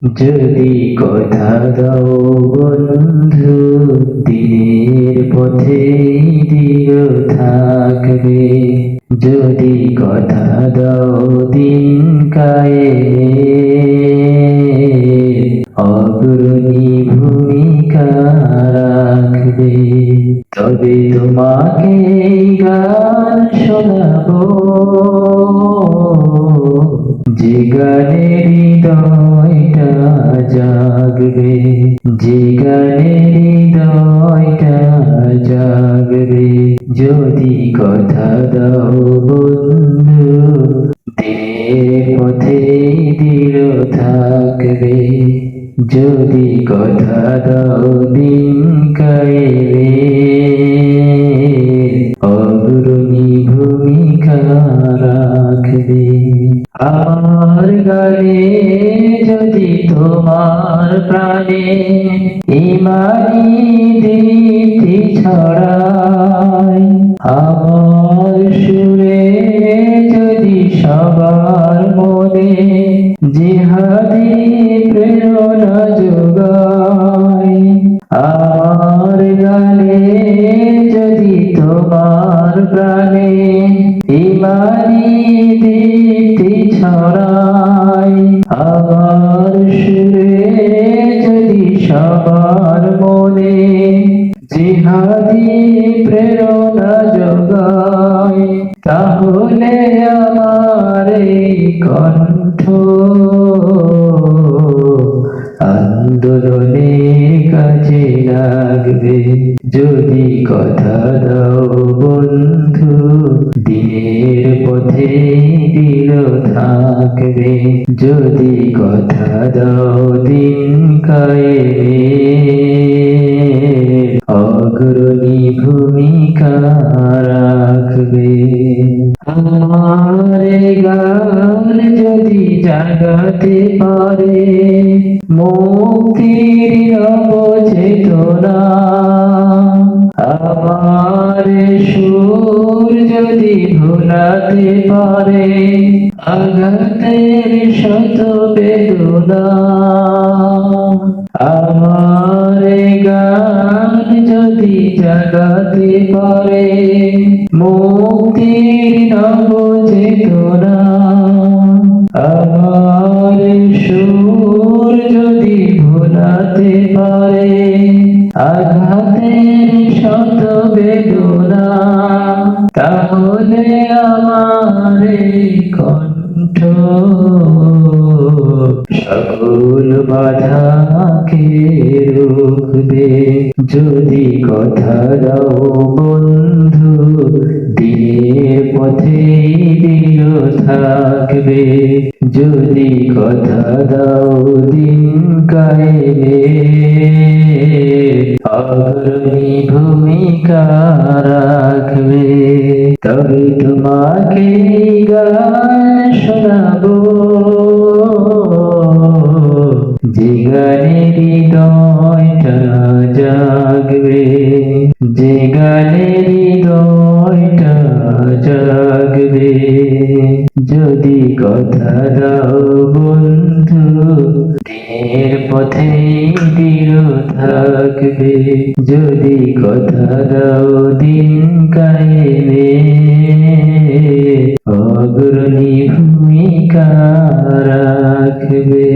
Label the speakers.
Speaker 1: যদি কথা দাও বন্ধু, দিনের পথে দৃঢ় থাকবে। যদি কথা দাও দিন কায়েমের অগ্রণী ভূমিকা রাখবে। তবে তোমাকে গান শোনাবো, যে গানে হৃদয়টা জাগবে, যে গানে হৃদয়টা জাগবে। যদি কথা দাও বন্ধু, দিনের পথে দৃঢ় থাকবে। যদি কথা দাও দিন কায়েমের অগ্রণী ভূমিকা রাখবে। আমার গানে যদি তোমার প্রাণে ইমানি দীপ্তি ছড়ায়, আমার সুরে যদি সবার মনে জিহাদি প্রেরণা যোগায়, আমার গানে যদি তোমার প্রাণে ইমানি দীপ্তি ছড়ায়, আমার সুরে যদি সবার মনে জিহাদি প্রেরণা যোগায়, তাহলে আমার এই কণ্ঠ আন্দোলনের কাজে লাগবে। যদি কথা দাও বন্ধু, দিনের পথে দৃঢ় থাকবে। যদি কথা দাও দিন কায়েমের অগ্রণী ভূমিকা রাখবে। আমার গান যদি জাগাতে পারে মুক্তির নবচেতনা, আমার সুর যদি ভোলাতে পারে আঘাতের শত বেদনা, আমার গান যদি জাগাতে পারে মুক্তির নবচেতনা, আমার সুর যদি ভোলাতে পারে আঘাতের শত বেদনা, তাহলে আমার কণ্ঠ সকল বাধাকে রুখবে। যদি কথা দাও বন্ধু, দিনের পথে দৃঢ় থাকবে। যদি কথা দাও দিন কায়েমের অগ্রণী ভূমিকা রাখবে। তবে তোমাকে গান শোনাবো, যে গানে হৃদয়টা জাগবে, যে গানে হৃদয়টা জাগবে। যদি কথা দাও বন্ধু, দিনের পথে দৃঢ় থাকবে। যদি কথা দাও দিন কায়েমের অগ্রণী ভূমিকা রাখবে।